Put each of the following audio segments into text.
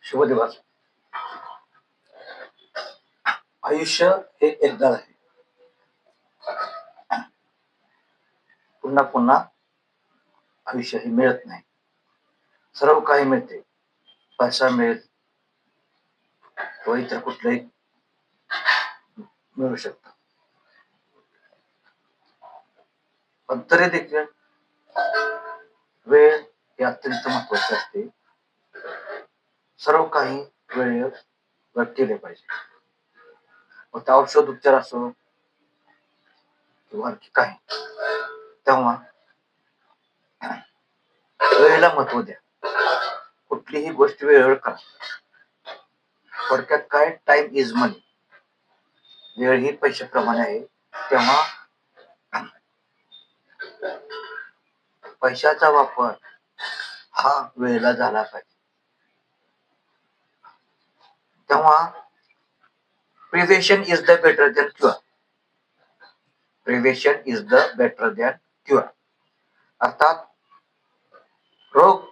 शुभ दिवस. आयुष्य हे एकदा आहे. पुन्हा पुन्हा आयुष्य हे मिळत नाही. सर्व काही मिळते, पैसा मिळेल व इतर कुठलंही मिळू शकतं. पण तरी देखील वेळ हे अत्यंत महत्वाचे असते. सर्व काही वेळेवर केले पाहिजे. मग ते औषध उपचार असो किंवा आणखी काही, तेव्हा वेळेला महत्व द्या. कुठलीही गोष्ट वेळेवर करा. थोडक्यात काय, टाइम इज मनी. वेळ ही पैशाप्रमाणे आहे. तेव्हा पैशाचा वापर हा वेळेला झाला पाहिजे. तेव्हा prevention is the better than cure. Prevention is the better than cure. अर्थात रोगावर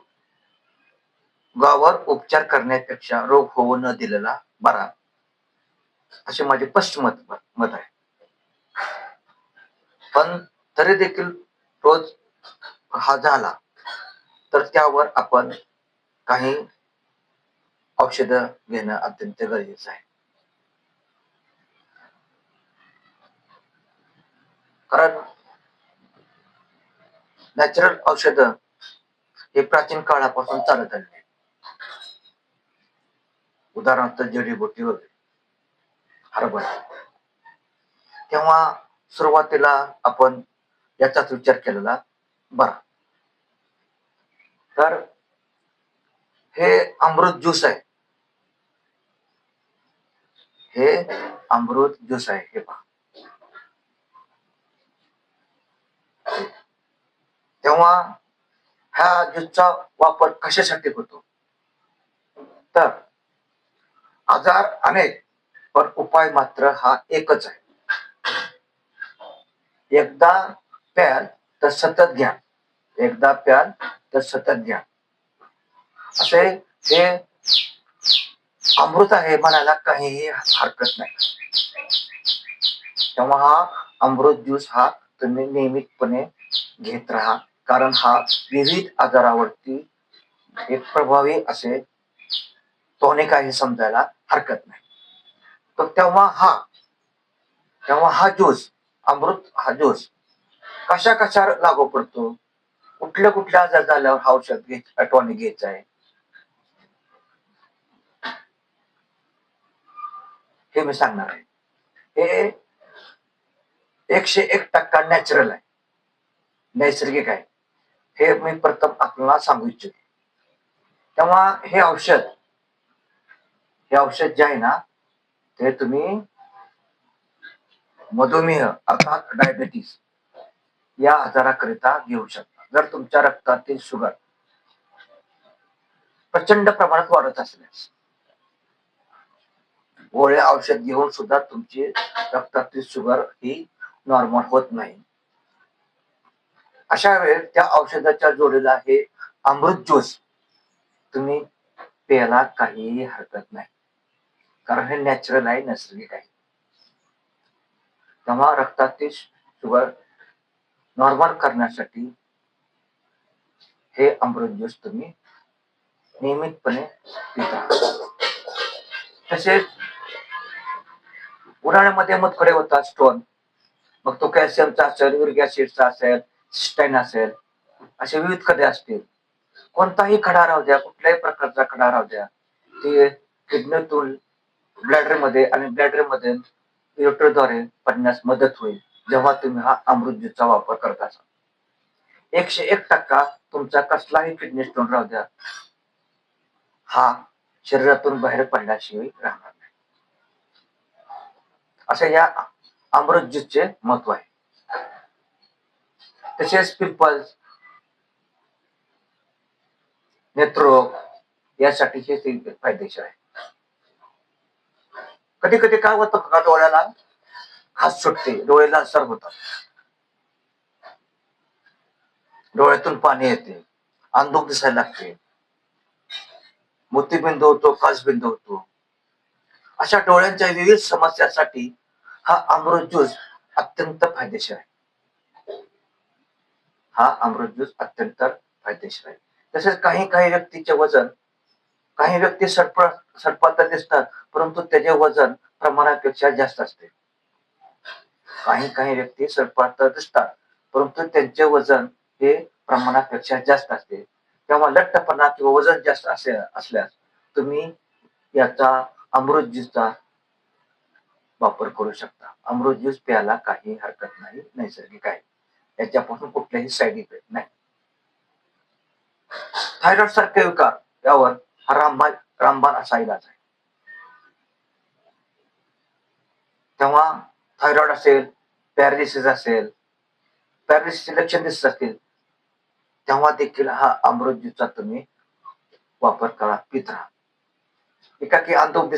उपचार करण्यापेक्षा रोग होऊ न दिलेला बरा, असे माझे स्पष्ट मत आहे. पण तरी देखील रोज हा झाला तर त्यावर आपण काही औषध घेणं अत्यंत गरजेचं आहे. कारण नॅचरल औषध हे प्राचीन काळापासून चालत आले. उदाहरणार्थ जडीबुटी वगैरे, हरभरा. तेव्हा सुरुवातीला आपण याचाच विचार केलेला बरा. तर हे अमृत ज्यूस आहे. हे अमृत ज्यूस आहे. हे पहा. तेव्हा ह्या ज्यूसचा वापर कशासाठी होतो? तर आजार अनेक, पण उपाय मात्र हा एकच आहे. एकदा प्याल तर सतत घ्या. एकदा प्याल तर सतत घ्या. असे हे अमृत आहे म्हणायला काहीही हरकत नाही. तेव्हा हा अमृत ज्यूस हा तुम्ही नियमितपणे घेत राहा. कारण हा विविध आजारावरती एक प्रभावी असे टॉनिक आहे समजायला हरकत नाही. तर तेव्हा हा ज्यूस, अमृत हा ज्यूस कशा लागू पडतो, कुठल्या आजार झाल्यावर हा औषध टॉनिक घ्यायचं आहे, हे मी सांगणार आहे. हे 101% नॅचरल आहे, नैसर्गिक आहे. हे मी प्रथम आपल्याला सांगू इच्छितो. तेव्हा हे औषध जे आहे ना, ते तुम्ही मधुमेह अर्थात डायबेटीस या आजाराकरिता घेऊ शकता. जर तुमच्या रक्तातील शुगर प्रचंड प्रमाणात वाढत असल्यास, गोळ्या औषध घेऊन सुद्धा तुमची रक्तातील शुगर ही नॉर्मल होत नाही, अशा वेळेस त्या औषधाच्या जोडीला हे अमृत ज्यूस तुम्ही प्यायला काहीही हरकत नाही. कारण हे नॅचरल आहे, नैसर्गिक आहे. तेव्हा रक्तातील शुगर नॉर्मल करण्यासाठी हे अमृत ज्यूस तुम्ही नियमितपणे पिता. तसेच उन्हाळ्यामध्ये मुतखडे होतात, स्टोन, मग तो कॅल्शियमचा असेल, युरिक ऍसिडचा असेल, सिस्टाईन असेल, असे विविध खडे असतील. कोणताही खडा राहू द्या, कुठल्याही प्रकारचा खडा राहू द्या, ते किडनीतून ब्लॅडरमध्ये आणि ब्लॅडरमध्ये युरेटरद्वारे पडण्यास मदत होईल जेव्हा तुम्ही हा अमृत ज्यूसचा वापर करत असाल. 101% तुमचा कसलाही किडनी स्टोन राहू द्या, हा शरीरातून बाहेर पडल्याशिवाय राहणार नाही. असे या अमृत ज्यूसचे महत्व आहे. तसेच पिंपल्स, नेत्ररोग यासाठी हे फायदेशीर आहे. कधी कधी काय होतं का, डोळ्याला खास सुटते, डोळे लालसर होतात, डोळ्यातून पाणी येते, अंधुक दिसायला लागते. मोतीबिंदू होतो, काचबिंदू होतो. अशा डोळ्यांच्या विविध समस्यासाठी हा अमृत ज्यूस अत्यंत फायदेशीर आहे. हा अमृत ज्यूस अत्यंत फायदेशीर आहे. तसेच काही काही व्यक्तीचे वजन, काही व्यक्ती सडपातळ दिसतात, परंतु त्याचे वजन प्रमाणापेक्षा जास्त असते. काही काही व्यक्ती सडपातळ दिसतात, परंतु त्यांचे वजन हे प्रमाणापेक्षा जास्त असते. तेव्हा लठ्ठपणा किंवा वजन जास्त असल्यास तुम्ही याचा अमृत ज्यूसचा वापर करू शकता. अमृत ज्यूस प्यायला काही हरकत नाही, नैसर्गिक आहे. याच्यापासून कुठलेही साईड इफेक्ट नाही. थायरॉइड सारखे विकार यावर हा रामबाण असा इलाज आहे. तेव्हा थायरॉइड असेल, पॅरालिसिस असेल, पॅरालिसिसचे लक्षण दिसत असतील, तेव्हा देखील हा अमृत ज्यूसचा तुम्ही वापर करा, पित राहा. एकाकी अंधुक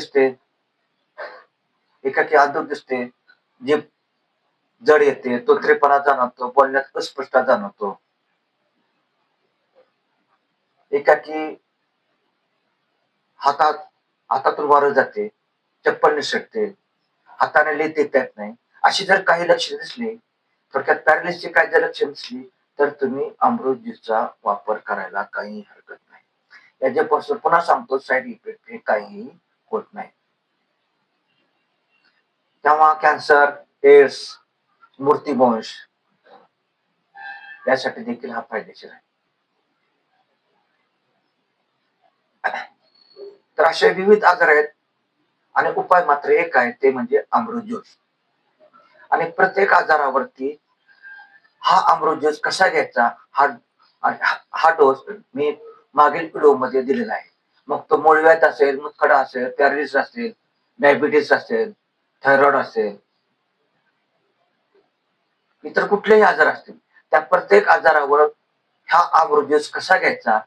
दिसते, जीभ जड येते, तोत्रेपणा जाणवतो, बोलण्यात अस्पष्टता जाणवतो, एकाकी हातातून वारं जाते, चप्पल निसटते, हाताने लिहिता येत नाही, अशी जर काही लक्षणे दिसली, थोडक्यात पॅरालिसिसची काही जर लक्षणे दिसली, तर तुम्ही अमृत ज्यूसचा वापर करायला काही हरकत नाही. याच्यापासून पुन्हा सांगतो, साईड इफेक्ट हे काही होत नाही. तेव्हा कॅन्सर, एड्स, मृत्यूवंश यासाठी देखील हा फायदेशीर आहे. तर असे विविध आजार आहेत आणि उपाय मात्र एक आहे, ते म्हणजे अमृत ज्यूस. आणि प्रत्येक आजारावरती हा अमृत ज्यूस कसा घ्यायचा हा डोस मी मागील व्हिडिओ मध्ये दिलेला आहे. मग तो मूळव्याध असेल, मुतखडा असेल, पॅरालिसिस असेल, डायबिटीस असेल, थायरॉइड असेल, इतर कुठलेही आजार असतील, त्या प्रत्येक आजारावर हा अमृत ज्यूस कसा घ्यायचा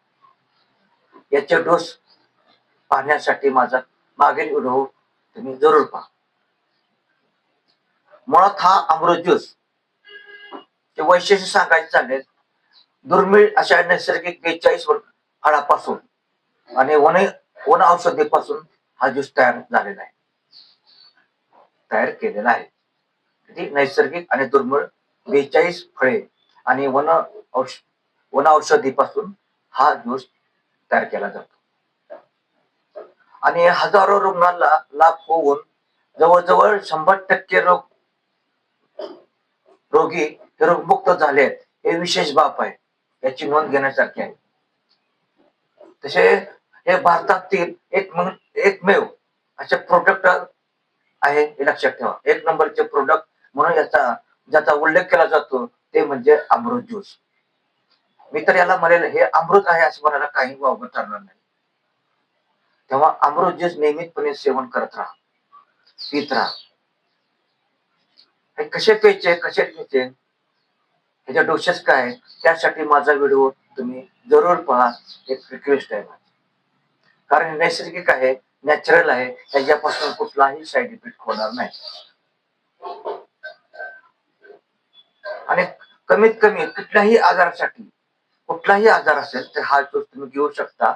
याचे डोस पाहण्यासाठी माझा मागील व्हिडिओ तुम्ही जरूर पहा. मुळात हा अमृत ज्यूस चे वैशिष्ट्य सांगायचे झाले, दुर्मिळ अशा नैसर्गिक 42 फळापासून आणि वन औषधीपासून हा ज्यूस तयार झालेला आहे, तयार केलेला आहे. नैसर्गिक आणि दुर्मिळ 42 फळे आणि वन औषधीपासून हा ज्यूस तयार केला जातो. आणि हजारो रुग्णांना लाभ होऊन जवळजवळ 100% रोगी हे रोगमुक्त झाले आहेत, हे विशेष बाब आहे, याची नोंद घेण्यासारखी आहे. तसे हे भारतातील एकमेव असे प्रोडक्ट आहे, हे लक्षात ठेवा. एक नंबरचे प्रोडक्ट म्हणून ज्याचा उल्लेख केला जातो ते म्हणजे अमृत ज्यूस. मी तर याला म्हणेल हे अमृत आहे असं म्हणायला काही वावगं ठरणार नाही. तेव्हा अमृत ज्यूस नियमितपणे सेवन करत राहा, पित राहा. हे कसे प्यायचे, कसे घ्यायचे, ह्याच्या डोसेस काय, त्यासाठी माझा व्हिडिओ तुम्ही जरूर पहा, एक रिक्वेस्ट आहे. कारण नैसर्गिक आहे, नॅचरल आहे, त्याच्यापासून कुठलाही साईड इफेक्ट होणार नाही. आणि कमीत कमी कुठल्याही आजार असेल तर हा डोस तुम्ही घेऊ शकता.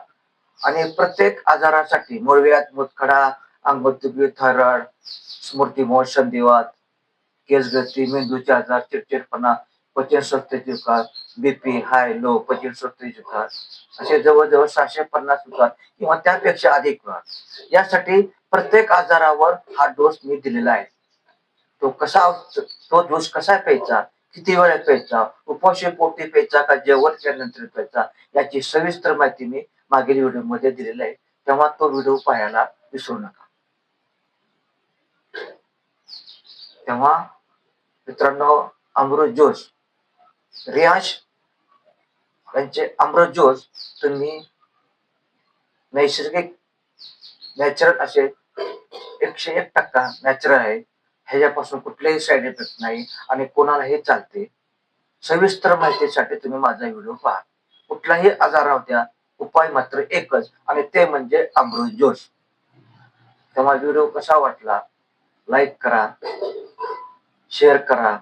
आणि प्रत्येक आजारासाठी मूळव्याध, मुतखडा, अंगदुखी, थायरॉइड, स्मृतिभ्रंश, संधिवात, केसगळती, मेंदूचे आजार, चिडचिडपणा, पचनसंस्थेचे विकार, बीपी हाय लो, पचनसंस्थेचे विकार, असे जवळजवळ 650 विकार किंवा त्यापेक्षा अधिक विकार. यासाठी प्रत्येक आजारावर हा डोस मी दिलेला आहे. तो डोस कसा प्यायचा, किती वेळा प्यायचा, उपाशी पोटी प्यायचा का जेवण केल्यानंतर प्यायचा, याची सविस्तर माहिती मी मागील व्हिडिओ मध्ये दिलेली आहे. तेव्हा तो व्हिडिओ पाहायला विसरू नका. तेव्हा मित्रांनो, अमृत ज्यूस, रियांश यांचे अमृत ज्यूस तुम्ही नैसर्गिक, नॅचरल असे 101% नॅचरल आहे, ह्याच्यापासून कुठलेही साईड इफेक्ट नाही आणि कोणालाही चालते. सविस्तर माहितीसाठी तुम्ही माझा व्हिडिओ पहा. कुठलाही आजार द्या, उपाय मात्र एकच, आणि ते म्हणजे अमृत ज्यूस. तेव्हा व्हिडिओ कसा वाटला, लाईक करा, शेअर करा,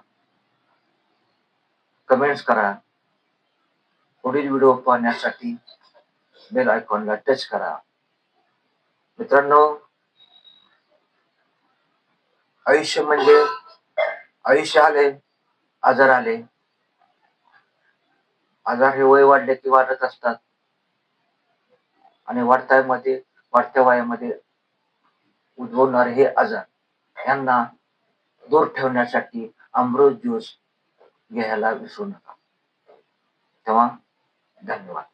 कमेंट्स करा. पुढील व्हिडिओ पाहण्यासाठी बेल आयकॉनला टच करा. मित्रांनो, आयुष्य म्हणजे आयुष्य आले, आजार आले. आजार हे वय वाढले की वाढत असतात आणि वाढत्या वयामध्ये उद्भवणारे हे आजार यांना दूर ठेवण्यासाठी अमृत ज्यूस घ्यायला विसरू नका. तेव्हा धन्यवाद.